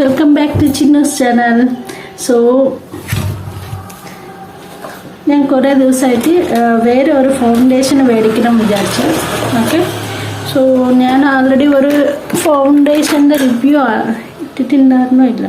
Welcome back to Chinnus channel. So ഞാൻ കുറേ ദിവസമായിട്ട് വേറെ ഒരു ഫൗണ്ടേഷൻ മേടിക്കണം വിചാരിച്ചു. ഓക്കെ, സോ ഞാൻ ആൾറെഡി ഒരു ഫൗണ്ടേഷൻ്റെ റിവ്യൂ ഇട്ടിട്ടുണ്ടായിരുന്നോ ഇല്ല,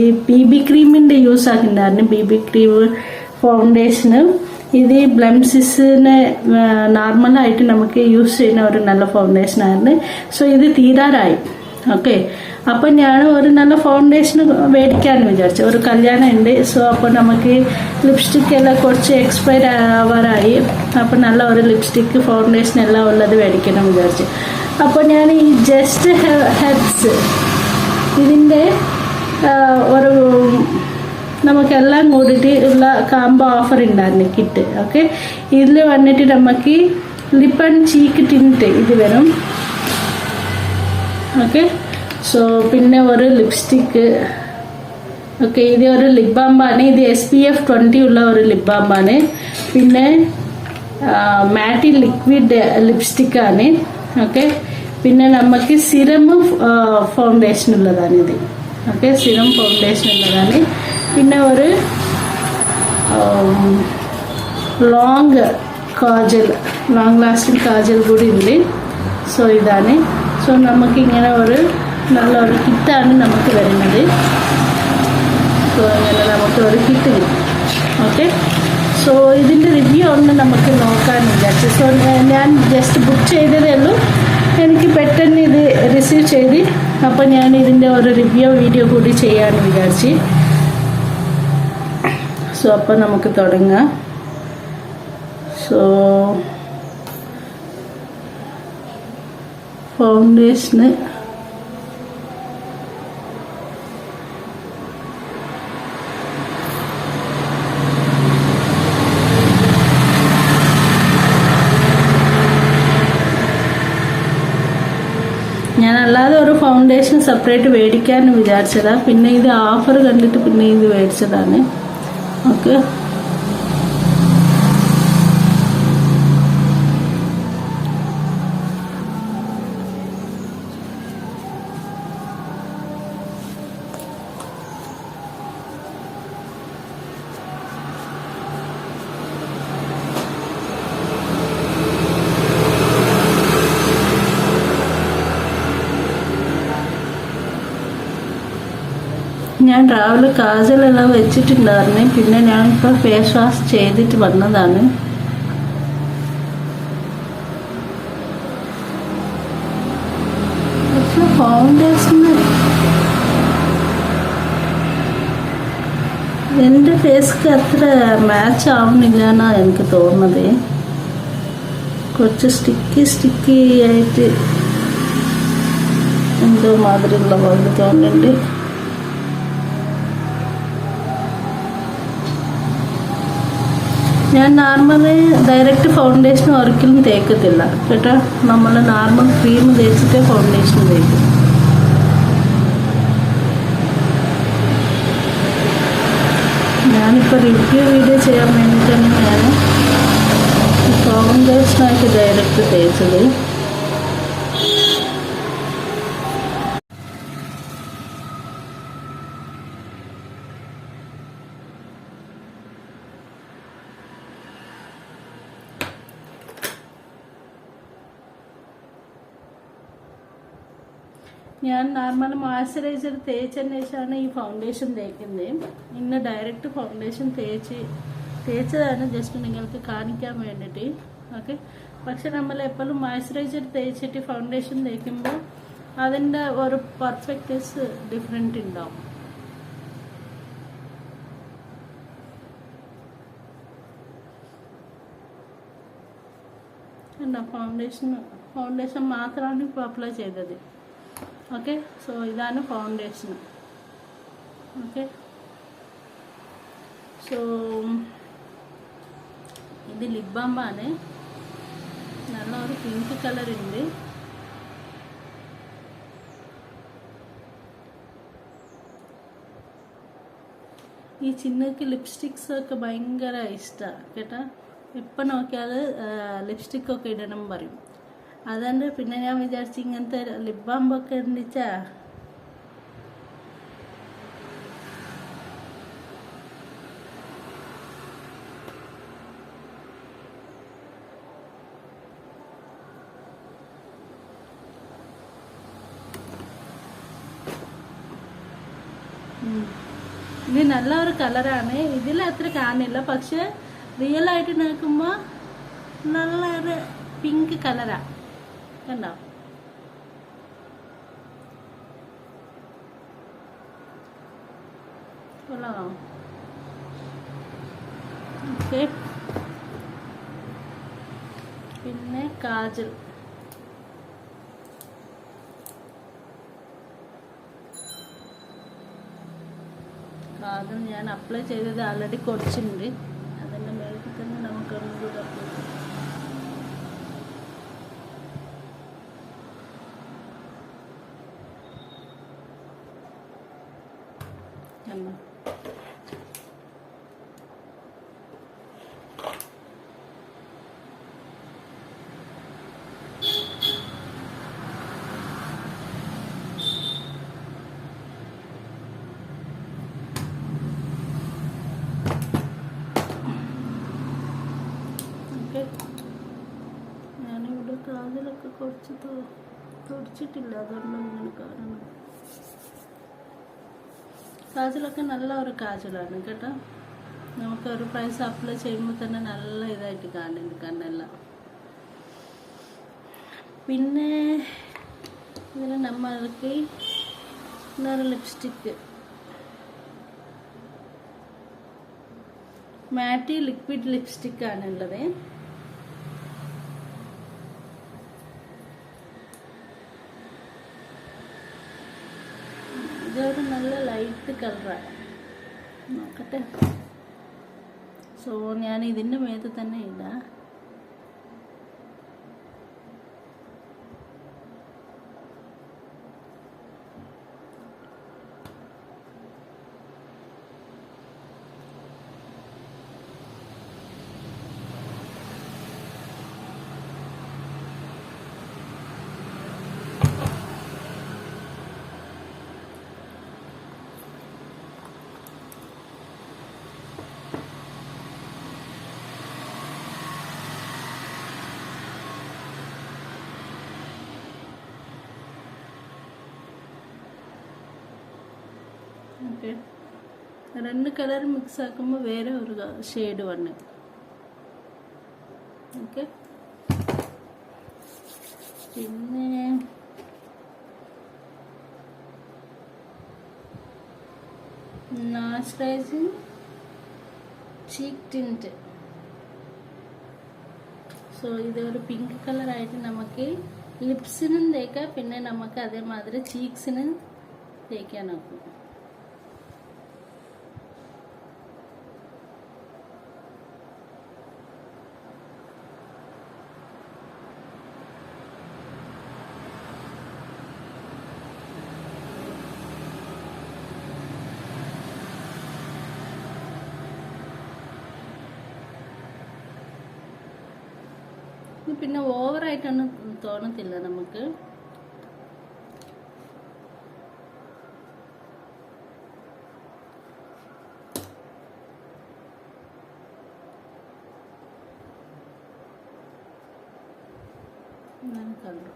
ഈ BB ക്രീമിൻ്റെ യൂസ് ആക്കിയിട്ടുണ്ടായിരുന്നു. BB ക്രീം ഫൗണ്ടേഷന് ഇത് ബ്ലംസിന് നോർമലായിട്ട് നമുക്ക് യൂസ് ചെയ്യുന്ന ഒരു നല്ല ഫൗണ്ടേഷനായിരുന്നു. സോ ഇത് തീരാറായി. ഓക്കെ, അപ്പോൾ ഞാൻ ഒരു നല്ല ഫൗണ്ടേഷൻ മേടിക്കാമെന്ന് വിചാരിച്ചു. ഒരു കല്യാണം ഉണ്ട്. സോ അപ്പോൾ നമുക്ക് ലിപ്സ്റ്റിക് എല്ലാം കുറച്ച് എക്സ്പയർ ആവാറായി. അപ്പോൾ നല്ല ഒരു ലിപ്സ്റ്റിക് ഫൗണ്ടേഷൻ എല്ലാം ഉള്ളത് മേടിക്കണം വിചാരിച്ചു. അപ്പോൾ ഞാൻ ഈ ജസ്റ്റ് ഹെർബ്സ് ഇതിൻ്റെ ഒരു നമുക്കെല്ലാം കൂടിയിട്ട് ഉള്ള കാംബോ ഓഫർ ഉണ്ടായിരുന്നു കിറ്റ്. ഓക്കെ, ഇതിൽ വന്നിട്ട് നമുക്ക് ലിപ്പ് ആൻഡ് ചീക്ക് ടിൻറ്റ് ഇത് വരും. ഓക്കെ, സോ പിന്നെ ഒരു ലിപ്സ്റ്റിക്ക്. ഓക്കെ, ഇത് ഒരു ലിപ് ബാമാണ്. ഇത് SPF 20 ഉള്ള ഒരു ലിപ് ബാമാണ്. പിന്നെ മാറ്റി ലിക്വിഡ് ലിപ്സ്റ്റിക്കാണ്. ഓക്കെ, പിന്നെ നമുക്ക് സിറം ഫൗണ്ടേഷൻ ഉള്ളതാണ് ഇത്. ഓക്കെ, സിറം ഫൗണ്ടേഷൻ ഉള്ളതാണ്. പിന്നെ ഒരു long kajal, long lasting kajal കൂടി ഉണ്ട്. സോ ഇതാണ്. സോ നമുക്കിങ്ങനെ ഒരു നല്ലൊരു കിറ്റാണ് നമുക്ക് വരുന്നത്. സോ ഇങ്ങനെ നമുക്ക് ഒരു കിറ്റ് കിട്ടും. ഓക്കെ, സോ ഇതിൻ്റെ റിവ്യൂ ഒന്ന് നമുക്ക് നോക്കാൻ വിചാരിച്ചു. സോ ഞാൻ ജസ്റ്റ് ബുക്ക് ചെയ്തതേ ഉള്ളൂ. എനിക്ക് പെട്ടെന്ന് ഇത് റിസീവ് ചെയ്ത് അപ്പോൾ ഞാൻ ഇതിൻ്റെ ഒരു റിവ്യൂ വീഡിയോ കൂടി ചെയ്യാമെന്ന് വിചാരിച്ച്. സോ അപ്പോൾ നമുക്ക് തുടങ്ങാം. സോ ഫൗണ്ടേഷന് ഞാൻ അല്ലാതെ ഒരു ഫൗണ്ടേഷൻ സെപ്പറേറ്റ് മേടിക്കാമെന്ന് വിചാരിച്ചതാണ്. പിന്നെ ഇത് ഓഫർ കണ്ടിട്ട് പിന്നെ ഇത് മേടിച്ചതാണ്. ഓക്കെ, ഞാൻ രാവിലെ കാജലെല്ലാം വെച്ചിട്ടുണ്ടായിരുന്നു. പിന്നെ ഞാനിപ്പോൾ ഫേസ് വാഷ് ചെയ്തിട്ട് വന്നതാണ്. പക്ഷെ ഫൗണ്ടേഷന് എൻ്റെ ഫേസ്ക്ക് അത്ര മാച്ച് ആവുന്നില്ല എന്നാണ് എനിക്ക് തോന്നുന്നത്. കുറച്ച് സ്റ്റിക്കി ആയിട്ട് എന്തോ മാതിരിയുള്ള പോലെ തോന്നുന്നുണ്ട്. ഞാൻ നോർമലി ഡയറക്റ്റ് ഫൗണ്ടേഷൻ ഒരിക്കലും തേക്കത്തില്ല കേട്ടോ. നമ്മൾ നോർമൽ ക്രീം തേച്ചിട്ട് ഫൗണ്ടേഷൻ തേക്കും. ഞാനിപ്പോൾ റിവ്യൂ വീഡിയോ ചെയ്യാൻ വേണ്ടിയിട്ടാണ് ഞാൻ ഫൗണ്ടേഷനായിട്ട് ഡയറക്റ്റ് തേച്ചത്. ഞാൻ നോർമൽ മോയ്സ്ചറൈസർ തേച്ചതിന് ശേഷമാണ് ഈ ഫൗണ്ടേഷൻ തേക്കുന്നത്. ഇന്ന് ഡയറക്റ്റ് ഫൗണ്ടേഷൻ തേച്ചതാണ് ജസ്റ്റ് നിങ്ങൾക്ക് കാണിക്കാൻ വേണ്ടിയിട്ട്. ഓക്കെ, പക്ഷെ നമ്മൾ എപ്പോഴും മോയ്സ്ചറൈസർ തേച്ചിട്ട് ഫൗണ്ടേഷൻ തേക്കുമ്പോൾ അതിൻ്റെ ഒരു പെർഫെക്റ്റ്നെസ് ഡിഫറെൻ്റ് ഉണ്ടാവും. എന്താ ഫൗണ്ടേഷൻ മാത്രമാണ് ഇപ്പോൾ അപ്ലൈ ചെയ്തത്. ഓക്കെ, സോ ഇതാണ് ഫൗണ്ടേഷൻ. ഓക്കെ, സോ ഇത് ലിപ് ബാമാണ്. നല്ല ഒരു പിങ്ക് കളർ ഉണ്ട്. ഈ ചിന്നക്ക് ലിപ്സ്റ്റിക്സ് ഒക്കെ ഭയങ്കര ഇഷ്ടമാണ് കേട്ടോ. എപ്പോൾ നോക്കിയാൽ ലിപ്സ്റ്റിക്കൊക്കെ ഇടണം പറയും. അതുകൊണ്ട് പിന്നെ ഞാൻ വിചാരിച്ചു ഇങ്ങനത്തെ ലിപ് ബാമ്പൊക്കെ ഉണ്ടിച്ചാ ഇത് നല്ല ഒരു കളറാണ്. ഇതിൽ അത്ര കാണില്ല, പക്ഷെ റിയൽ ആയിട്ട് നോക്കുമ്പോൾ നല്ലൊരു പിങ്ക് കളറാ. കണ്ടോ? കൊള്ളാമോ? ഓക്കെ. പിന്നെ കാജൽ. കാജൽ ഞാൻ അപ്ലൈ ചെയ്തത് ആൾറെഡി കുറച്ചുണ്ട്. അതിൻ്റെ മേലേക്ക് തന്നെ നമുക്ക് ഒന്നുകൂടി അപ്ലൈ ചെയ്യാം. കണ്ടോ? ഞാനിവിടെ കാതിലൊക്കെ കുറച്ച് തുടച്ചിട്ടില്ല, അതുകൊണ്ട് ഇങ്ങനെ കാണണം. കാജലൊക്കെ നല്ല ഒരു കാജലാണ് കേട്ടോ. നമുക്ക് ഒരു പ്രൈസ് അപ്ലൈ ചെയ്യുമ്പോൾ തന്നെ നല്ല ഇതായിട്ട് കാണുന്നുണ്ട് കണ്ണെല്ലാം. പിന്നെ ഇതിൽ നമ്മൾക്ക് ഇന്നൊരു ലിപ്സ്റ്റിക്ക്, മാറ്റി ലിക്വിഡ് ലിപ്സ്റ്റിക് ആണുള്ളത്. ഇതൊരു നല്ല ലൈറ്റ് കളറാണ്. നോക്കട്ടെ. സോ ഞാൻ ഇതിൻ്റെ മേത്ത് തന്നെ ഇടാം. ഓക്കെ. രണ്ട് കളർ മിക്സ് ആക്കുമ്പോൾ വേറെ ഒരു ഷെയ്ഡ് വന്നു. ഓക്കെ. പിന്നെ മോയ്സ്ചറൈസിങ് ചീക്ക് ടിൻറ്റ്. സോ ഇതൊരു പിങ്ക് കളറായിട്ട് നമുക്ക് ലിപ്സിനും തേക്കാം, പിന്നെ നമുക്ക് അതേമാതിരി ചീക്സിനും തേക്കാൻ നോക്കും. പിന്നെ ഓവറായിട്ടൊന്നും തോന്നത്തില്ല നമുക്ക്. കണ്ടു.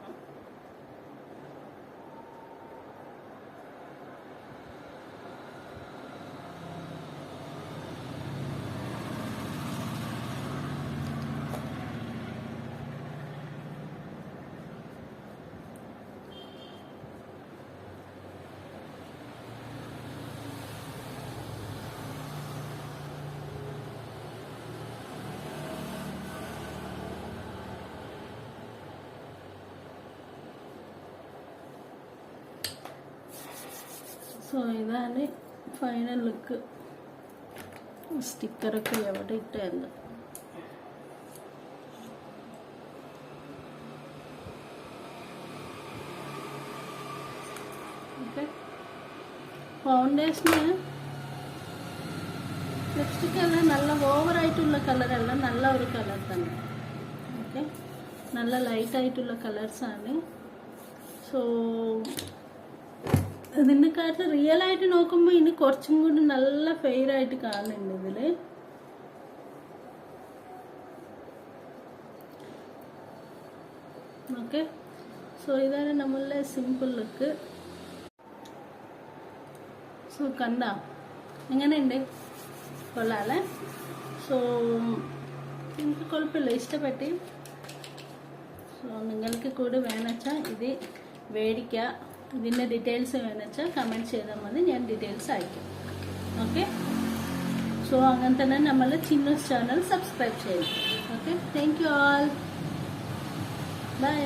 സോ ഇതാണ് ഫൈനൽ ലുക്ക്. സ്റ്റിക്കറൊക്കെ എവിടെ ഇട്ടേന്ന്. ഓക്കെ. ഫൗണ്ടേഷന് ലിപ്സ്റ്റിക് എല്ലാം നല്ല ഓവറായിട്ടുള്ള കളറല്ല, നല്ല ഒരു കളർ തന്നെ. ഓക്കെ. നല്ല ലൈറ്റായിട്ടുള്ള കളേഴ്സാണ്. സോ ഇതിനെക്കാട്ടിൽ റിയൽ ആയിട്ട് നോക്കുമ്പോൾ ഇനി കുറച്ചും കൂടി നല്ല ഫെയറായിട്ട് കാണുന്നുണ്ട് ഇതിൽ. ഓക്കെ. സോ ഇതാണ് നമ്മളുടെ സിമ്പിൾ ലുക്ക്. സോ കണ്ട എങ്ങനെയുണ്ട്, കൊള്ളാല്ലേ? സോ എനിക്ക് കുഴപ്പമില്ല, ഇഷ്ടപ്പെട്ട്. സോ നിങ്ങൾക്ക് കൂടി വേണമെച്ചാൽ ഇത് മേടിക്കുക. ഇതിൻ്റെ ഡീറ്റെയിൽസ് വേണമെച്ചാൽ കമൻറ്റ് ചെയ്താൽ മതി, ഞാൻ ഡീറ്റെയിൽസ് അയക്കും. ഓക്കെ, സോ അങ്ങനെ തന്നെ നമ്മൾ ചിന്നൂസ് ചാനൽ സബ്സ്ക്രൈബ് ചെയ്യും. Okay, thank you all, by.